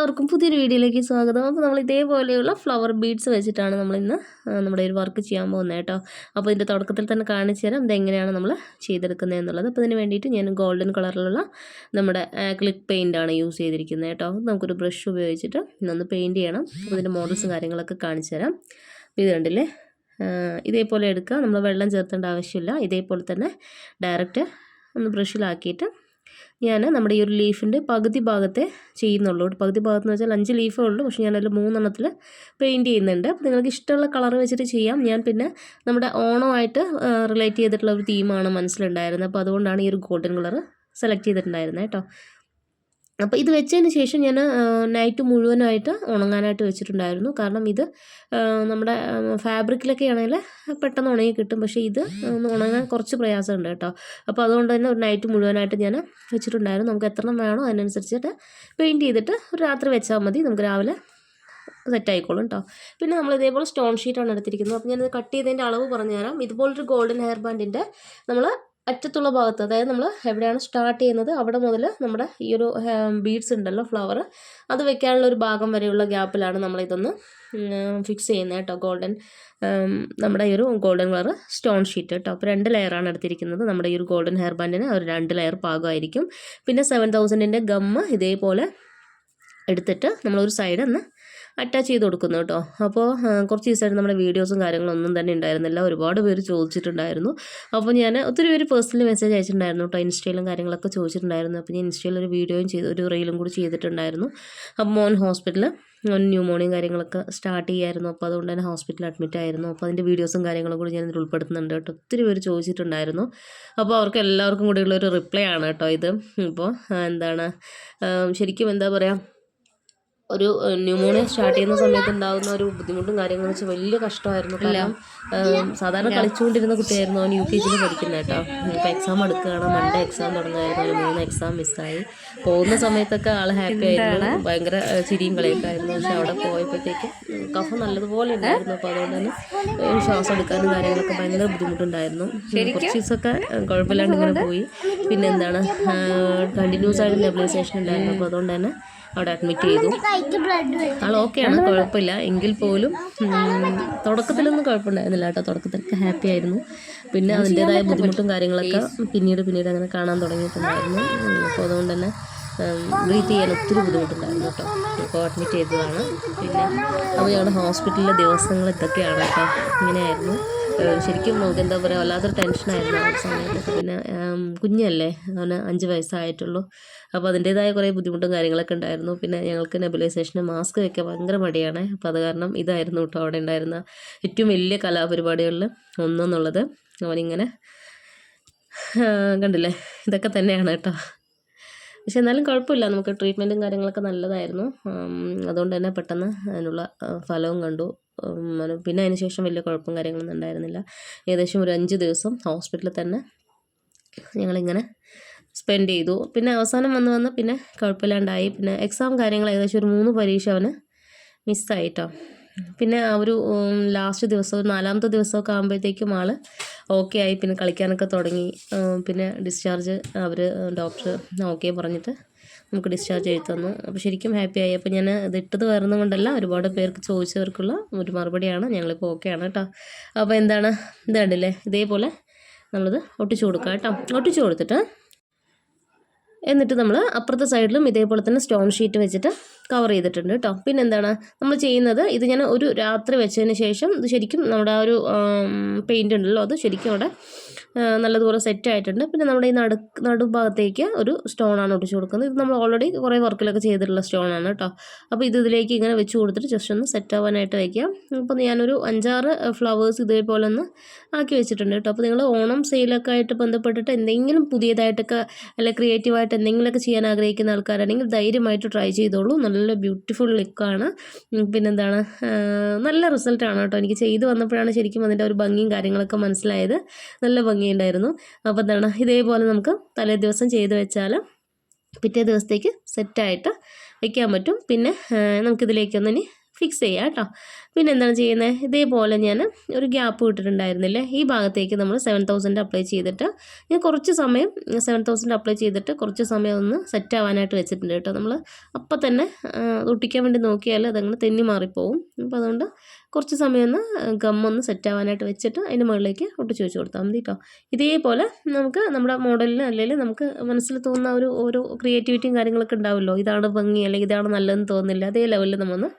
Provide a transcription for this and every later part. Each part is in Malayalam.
എല്ലാവർക്കും പുതിയൊരു വീഡിയോയിലേക്ക് സ്വാഗതം. അപ്പോൾ നമ്മൾ ഇതേപോലെയുള്ള ഫ്ലവർ ബീഡ്സ് വെച്ചിട്ടാണ് നമ്മളിന്ന് നമ്മുടെ ഒരു വർക്ക് ചെയ്യാൻ പോകുന്നത് കേട്ടോ. അപ്പോൾ ഇതിൻ്റെ തുടക്കത്തിൽ തന്നെ കാണിച്ചു തരാം ഇതെങ്ങനെയാണ് നമ്മൾ ചെയ്തെടുക്കുന്നത് എന്നുള്ളത്. അപ്പോൾ ഇതിന് വേണ്ടിയിട്ട് ഞാൻ ഗോൾഡൻ കളറിലുള്ള നമ്മുടെ ആക്രിലിക് പെയിൻ്റാണ് യൂസ് ചെയ്തിരിക്കുന്നത് കേട്ടോ. നമുക്കൊരു ബ്രഷ് ഉപയോഗിച്ചിട്ട് ഇന്നൊന്ന് പെയിൻറ്റ് ചെയ്യണം. അപ്പോൾ ഇതിൻ്റെ മോഡൽസും കാര്യങ്ങളൊക്കെ കാണിച്ചു തരാം. അപ്പോൾ ഇത് കണ്ടില്ലേ, ഇതേപോലെ എടുക്കുക. നമ്മൾ വെള്ളം ചേർത്തേണ്ട ആവശ്യമില്ല. ഇതേപോലെ തന്നെ ഡയറക്റ്റ് ഒന്ന് ബ്രഷിലാക്കിയിട്ട് ഞാൻ നമ്മുടെ ഈ ഒരു ലീഫിൻ്റെ പകുതി ഭാഗത്തെ ചെയ്യുന്നുള്ളൂ. പകുതി ഭാഗത്തെന്ന് വെച്ചാൽ 5 ലീഫേ ഉള്ളൂ, പക്ഷേ ഞാനതിൽ 3 പെയിൻറ്റ് ചെയ്യുന്നുണ്ട്. അപ്പോൾ നിങ്ങൾക്ക് ഇഷ്ടമുള്ള കളർ വെച്ചിട്ട് ചെയ്യാം. ഞാൻ പിന്നെ നമ്മുടെ ഓണമായിട്ട് റിലേറ്റ് ചെയ്തിട്ടുള്ള ഒരു തീമാണ് മനസ്സിലുണ്ടായിരുന്നത്. അപ്പോൾ അതുകൊണ്ടാണ് ഈ ഒരു ഗോൾഡൻ കളർ സെലക്ട് ചെയ്തിട്ടുണ്ടായിരുന്നത് കേട്ടോ. അപ്പോൾ ഇത് വെച്ചതിന് ശേഷം ഞാൻ നൈറ്റ് മുഴുവനായിട്ട് ഉണങ്ങാനായിട്ട് വെച്ചിട്ടുണ്ടായിരുന്നു. കാരണം ഇത് നമ്മുടെ ഫാബ്രിക്കിലൊക്കെ ആണെങ്കിൽ പെട്ടെന്ന് ഉണങ്ങി കിട്ടും, പക്ഷേ ഇത് ഉണങ്ങാൻ കുറച്ച് പ്രയാസമുണ്ട് കേട്ടോ. അപ്പോൾ അതുകൊണ്ട് തന്നെ ഒരു നൈറ്റ് മുഴുവനായിട്ട് ഞാൻ വെച്ചിട്ടുണ്ടായിരുന്നു. നമുക്ക് എത്ര വേണോ അതിനനുസരിച്ചിട്ട് പെയിൻറ്റ് ചെയ്തിട്ട് ഒരു രാത്രി വെച്ചാൽ മതി, നമുക്ക് രാവിലെ സെറ്റായിക്കോളും കേട്ടോ. പിന്നെ നമ്മൾ ഇതേപോലെ സ്റ്റോൺ ഷീറ്റാണ് എടുത്തിരിക്കുന്നത്. അപ്പോൾ ഞാനിത് കട്ട് ചെയ്തതിൻ്റെ അളവ് പറഞ്ഞു തരാം. ഇതുപോലൊരു ഗോൾഡൻ ഹെയർ ബാൻഡിൻ്റെ നമ്മൾ അറ്റത്തുള്ള ഭാഗത്ത്, അതായത് നമ്മൾ എവിടെയാണ് സ്റ്റാർട്ട് ചെയ്യുന്നത് അവിടെ മുതൽ നമ്മുടെ ഈ ഒരു ബീഡ്സ് ഉണ്ടല്ലോ, ഫ്ലവർ, അത് വെക്കാനുള്ള ഒരു ഭാഗം വരെയുള്ള ഗ്യാപ്പിലാണ് നമ്മളിതൊന്ന് ഫിക്സ് ചെയ്യുന്നത് കേട്ടോ. നമ്മുടെ ഈ ഒരു ഗോൾഡൻ കളർ സ്റ്റോൺ ഷീറ്റ് കേട്ടോ. അപ്പോൾ 2 ലെയറാണ് എടുത്തിരിക്കുന്നത്. നമ്മുടെ ഈ ഒരു ഗോൾഡൻ ഹെയർ ബാൻഡിന് ഒരു 2 ലെയർ പാകമായിരിക്കും. പിന്നെ 7000ൻ്റെ ഗമ്മ് ഇതേപോലെ എടുത്തിട്ട് നമ്മളൊരു സൈഡ് ഒന്ന് അറ്റാച്ച് ചെയ്ത് കൊടുക്കുന്നു കേട്ടോ. അപ്പോൾ കുറച്ച് ദിവസമായിട്ട് നമ്മുടെ വീഡിയോസും കാര്യങ്ങളൊന്നും തന്നെ ഉണ്ടായിരുന്നില്ല. ഒരുപാട് പേര് ചോദിച്ചിട്ടുണ്ടായിരുന്നു. അപ്പോൾ ഞാൻ ഒത്തിരി പേര് പേഴ്സണലി മെസ്സേജ് അയച്ചിട്ടുണ്ടായിരുന്നു കേട്ടോ. ഇൻസ്റ്റയിലും കാര്യങ്ങളൊക്കെ ചോദിച്ചിട്ടുണ്ടായിരുന്നു. അപ്പോൾ ഞാൻ ഇൻസ്റ്റയിൽ ഒരു വീഡിയോയും ഒരു റീലും കൂടി ചെയ്തിട്ടുണ്ടായിരുന്നു. അപ്പോൾ മോൻ ന്യൂമോണിയും കാര്യങ്ങളൊക്കെ സ്റ്റാർട്ട് ചെയ്യായിരുന്നു. അപ്പോൾ അതുകൊണ്ട് തന്നെ ഹോസ്പിറ്റലിൽ അഡ്മിറ്റ് ആയിരുന്നു. അപ്പോൾ അതിൻ്റെ വീഡിയോസും കാര്യങ്ങളും കൂടി ഞാൻ ഇതിൽ ഉൾപ്പെടുത്തുന്നുണ്ട് കേട്ടോ. ഒത്തിരി പേര് ചോദിച്ചിട്ടുണ്ടായിരുന്നു. അപ്പോൾ അവർക്ക് എല്ലാവർക്കും കൂടിയുള്ളൊരു റിപ്ലൈ ആണ് കേട്ടോ ഇത്. ഇപ്പോൾ ശരിക്കും എന്താ പറയുക, ഒരു ന്യൂമോണിയ സ്റ്റാർട്ട് ചെയ്യുന്ന സമയത്ത് ഉണ്ടാകുന്ന ഒരു ബുദ്ധിമുട്ടും കാര്യങ്ങളും വെച്ചാൽ വലിയ കഷ്ടമായിരുന്നു. കാരണം സാധാരണ കളിച്ചുകൊണ്ടിരുന്ന കുട്ടിയായിരുന്നു. അവൻ UKG പഠിക്കുന്നത് കേട്ടോ. ഇപ്പോൾ എക്സാം എടുക്കുകയാണ്. മൺഡേ എക്സാം തുടങ്ങുമായിരുന്നു. ഒരു 3 എക്സാം മിസ്സായി. പോകുന്ന സമയത്തൊക്കെ ആൾ ഹാപ്പി ആയിരുന്നു, ഭയങ്കര ചിരിയും കളിയൊക്കെ ആയിരുന്നു. പക്ഷെ അവിടെ പോയപ്പോഴത്തേക്ക് കഫം നല്ലതുപോലെ ഉണ്ടായിരുന്നു. അപ്പോൾ അതുകൊണ്ട് തന്നെ ശ്വാസം എടുക്കാനും കാര്യങ്ങളൊക്കെ ഭയങ്കര ബുദ്ധിമുട്ടുണ്ടായിരുന്നു. കുറച്ച് ദിവസമൊക്കെ കുഴപ്പമില്ലാണ്ട് ഇങ്ങനെ പോയി. പിന്നെ കണ്ടിന്യൂസ് ആയിട്ട് നെബുലൈസേഷൻ ഉണ്ടായിരുന്നു. അപ്പോൾ അതുകൊണ്ട് തന്നെ അവിടെ അഡ്മിറ്റ് ചെയ്തു. ആൾ ഓക്കെയാണ്, കുഴപ്പമില്ല. എങ്കിൽ പോലും തുടക്കത്തിലൊന്നും കുഴപ്പമുണ്ടായിരുന്നില്ല കേട്ടോ. തുടക്കത്തിലൊക്കെ ഹാപ്പി ആയിരുന്നു. പിന്നെ അതിൻ്റേതായ ബുദ്ധിമുട്ടും കാര്യങ്ങളൊക്കെ പിന്നീട് അങ്ങനെ കാണാൻ തുടങ്ങിയിട്ടുണ്ടായിരുന്നു. അപ്പോൾ അതുകൊണ്ട് തന്നെ ബ്രീത്ത് ചെയ്യാൻ ഒത്തിരി ബുദ്ധിമുട്ടുണ്ടായിരുന്നു കേട്ടോ. ഇപ്പോൾ അഡ്മിറ്റ് ചെയ്തതാണ്. പിന്നെ അപ്പോൾ ഞങ്ങളുടെ ഹോസ്പിറ്റലിലെ ദിവസങ്ങൾ ഇതൊക്കെയാണ് കേട്ടോ. ഇങ്ങനെയായിരുന്നു. ശരിക്കും നമുക്ക് എന്താ പറയുക, വല്ലാത്തൊരു ടെൻഷനായിരുന്നു ആ സമയത്തൊക്കെ. പിന്നെ കുഞ്ഞല്ലേ, അവന് 5 വയസ്സായിട്ടുള്ളൂ. അപ്പോൾ അതിൻ്റേതായ കുറേ ബുദ്ധിമുട്ടും കാര്യങ്ങളൊക്കെ ഉണ്ടായിരുന്നു. പിന്നെ ഞങ്ങൾക്ക് നെബുലൈസേഷന് മാസ്ക് വെക്കാൻ ഭയങ്കര മടിയാണ്. അപ്പോൾ അത് കാരണം ഇതായിരുന്നു കേട്ടോ അവിടെ ഉണ്ടായിരുന്ന ഏറ്റവും വലിയ കലാപരിപാടികളിൽ ഒന്നെന്നുള്ളത്. അവനിങ്ങനെ കണ്ടില്ലേ, ഇതൊക്കെ തന്നെയാണ് കേട്ടോ. പക്ഷെ എന്നാലും കുഴപ്പമില്ല, നമുക്ക് ട്രീറ്റ്മെൻറ്റും കാര്യങ്ങളൊക്കെ നല്ലതായിരുന്നു. അതുകൊണ്ട് തന്നെ പെട്ടെന്ന് അതിനുള്ള ഫലവും കണ്ടു. പിന്നെ അതിന് ശേഷം വലിയ കുഴപ്പം കാര്യങ്ങളൊന്നും ഉണ്ടായിരുന്നില്ല. ഏകദേശം ഒരു 5 ദിവസം ഹോസ്പിറ്റലിൽ തന്നെ ഞങ്ങളിങ്ങനെ സ്പെൻഡ് ചെയ്തു. പിന്നെ അവസാനം വന്ന് പിന്നെ കുഴപ്പമില്ലാണ്ടായി. പിന്നെ എക്സാം കാര്യങ്ങൾ ഏകദേശം ഒരു 3 പരീക്ഷ അവന് മിസ്സായിട്ടോ. പിന്നെ ഒരു ലാസ്റ്റ് ദിവസം, 4ാമത്തെ ദിവസമൊക്കെ ആകുമ്പോഴത്തേക്കും ആൾ ഓക്കെ ആയി. പിന്നെ കളിക്കാനൊക്കെ തുടങ്ങി. പിന്നെ ഡിസ്ചാർജ് ഡോക്ടർ ഓക്കെ പറഞ്ഞിട്ട് നമുക്ക് ഡിസ്ചാർജ് ചെയ്ത് തന്നു. അപ്പോൾ ശരിക്കും ഹാപ്പി ആയി. അപ്പോൾ ഞാൻ ഇതിട്ടത് വരുന്നത് കൊണ്ടല്ല, ഒരുപാട് പേർക്ക് ചോദിച്ചവർക്കുള്ള ഒരു മറുപടിയാണ്. ഞങ്ങളിപ്പോൾ ഓക്കെയാണ് കേട്ടോ. അപ്പോൾ ഇത് കണ്ടില്ലേ, ഇതേപോലെ നമ്മളിത് ഒട്ടിച്ചു കൊടുക്കാം കേട്ടോ. ഒട്ടിച്ചു കൊടുത്തിട്ട് എന്നിട്ട് നമ്മൾ അപ്പുറത്തെ സൈഡിലും ഇതേപോലെ തന്നെ സ്റ്റോൺ ഷീറ്റ് വെച്ചിട്ട് കവർ ചെയ്തിട്ടുണ്ട് കേട്ടോ. പിന്നെ നമ്മൾ ചെയ്യുന്നത്, ഇത് ഞാൻ ഒരു രാത്രി വെച്ചതിന് ശേഷം ഇത് ശരിക്കും നമ്മുടെ ആ ഒരു പെയിൻ്റ് ഉണ്ടല്ലോ, അത് ശരിക്കും അവിടെ നല്ലതുപോലെ സെറ്റായിട്ടുണ്ട്. പിന്നെ നമ്മുടെ ഈ നടുഭാഗത്തേക്ക് ഒരു സ്റ്റോണാണ് ഒട്ടിച്ചു കൊടുക്കുന്നത്. ഇത് നമ്മൾ ഓൾറെഡി കുറേ വർക്കിലൊക്കെ ചെയ്തിട്ടുള്ള സ്റ്റോണാണ് കേട്ടോ. അപ്പോൾ ഇതിലേക്ക് ഇങ്ങനെ വെച്ച് കൊടുത്തിട്ട് ജസ്റ്റ് ഒന്ന് സെറ്റ് ആവാനായിട്ട് വയ്ക്കാം. അപ്പോൾ ഞാനൊരു 5-6 ഫ്ലവേഴ്സ് ഇതേപോലെ ഒന്ന് ആക്കി വെച്ചിട്ടുണ്ട് കേട്ടോ. അപ്പോൾ നിങ്ങൾ ഓണം സെയിലൊക്കെ ആയിട്ട് ബന്ധപ്പെട്ടിട്ട് എന്തെങ്കിലും പുതിയതായിട്ടൊക്കെ അല്ലെ ക്രിയേറ്റീവായിട്ട് എന്തെങ്കിലുമൊക്കെ ചെയ്യാൻ ആഗ്രഹിക്കുന്ന ആൾക്കാരാണെങ്കിൽ ധൈര്യമായിട്ട് ട്രൈ ചെയ്തോളൂ. നല്ല ബ്യൂട്ടിഫുൾ ലുക്കാണ്. നല്ല റിസൾട്ടാണ് കേട്ടോ. എനിക്ക് ചെയ്ത് വന്നപ്പോഴാണ് ശരിക്കും അതിൻ്റെ ഒരു ഭംഗിയും കാര്യങ്ങളൊക്കെ മനസ്സിലായത്. നല്ല ഭംഗിയുണ്ടായിരുന്നു. അപ്പോൾ ഇതേപോലെ നമുക്ക് തലേ ദിവസം ചെയ്ത് വെച്ചാൽ പിറ്റേ ദിവസത്തേക്ക് സെറ്റായിട്ട് വയ്ക്കാൻ പറ്റും. പിന്നെ നമുക്കിതിലേക്കൊന്നിനി ഫിക്സ് ചെയ്യുക കേട്ടോ. പിന്നെ എന്താണ് ചെയ്യുന്നത്, ഇതേപോലെ ഞാൻ ഒരു ഗ്യാപ്പ് വിട്ടിട്ടുണ്ടായിരുന്നില്ലേ, ഈ ഭാഗത്തേക്ക് നമ്മൾ 7000 അപ്ലൈ ചെയ്തിട്ട് ഞാൻ കുറച്ച് സമയം 7000 അപ്ലൈ ചെയ്തിട്ട് കുറച്ച് സമയം ഒന്ന് സെറ്റ് ആവാനായിട്ട് വെച്ചിട്ടുണ്ട് കേട്ടോ. നമ്മൾ അപ്പം തന്നെ ഒട്ടിക്കാൻ വേണ്ടി നോക്കിയാൽ അതങ്ങനെ തെന്നി മാറിപ്പോവും. അപ്പോൾ അതുകൊണ്ട് കുറച്ച് സമയം ഒന്ന് ഗമ്മൊന്ന് സെറ്റ് ആവാനായിട്ട് വെച്ചിട്ട് അതിൻ്റെ മുകളിലേക്ക് ഒട്ടിച്ച് വെച്ച് കൊടുത്താൽ മതി കേട്ടോ. ഇതേപോലെ നമുക്ക് നമ്മുടെ മോഡലിന് അല്ലെങ്കിൽ നമുക്ക് മനസ്സിൽ തോന്നുന്ന ഓരോ ക്രിയേറ്റിവിറ്റിയും കാര്യങ്ങളൊക്കെ ഉണ്ടാവുമല്ലോ, ഇതാണ് ഭംഗി അല്ലെങ്കിൽ ഇതാണ് നല്ലതെന്ന് തോന്നുന്നില്ല, അതേ ലെവലിൽ നമ്മളൊന്ന്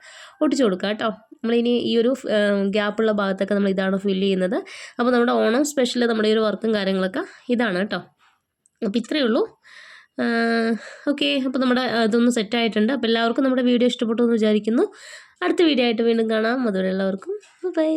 ഒട്ടിച്ച് കൊടുക്കുക കേട്ടോ. നമ്മളിനി ഈ ഒരു ഗ്യാപ്പുള്ള ഭാഗത്തൊക്കെ നമ്മൾ ഇതാണ് ഫില്ല് ചെയ്യുന്നത്. അപ്പോൾ നമ്മുടെ ഓണം സ്പെഷ്യൽ നമ്മുടെ ഈ ഒരു വർക്കും കാര്യങ്ങളൊക്കെ ഇതാണ് കേട്ടോ. അപ്പോൾ ഇത്രയേ ഉള്ളൂ. ഓക്കെ, അപ്പോൾ നമ്മുടെ ഇതൊന്ന് സെറ്റായിട്ടുണ്ട്. അപ്പോൾ എല്ലാവർക്കും നമ്മുടെ വീഡിയോ ഇഷ്ടപ്പെട്ടു എന്ന് വിചാരിക്കുന്നു. അടുത്ത വീഡിയോ ആയിട്ട് വീണ്ടും കാണാം. അതുവരെ എല്ലാവർക്കും ബൈ.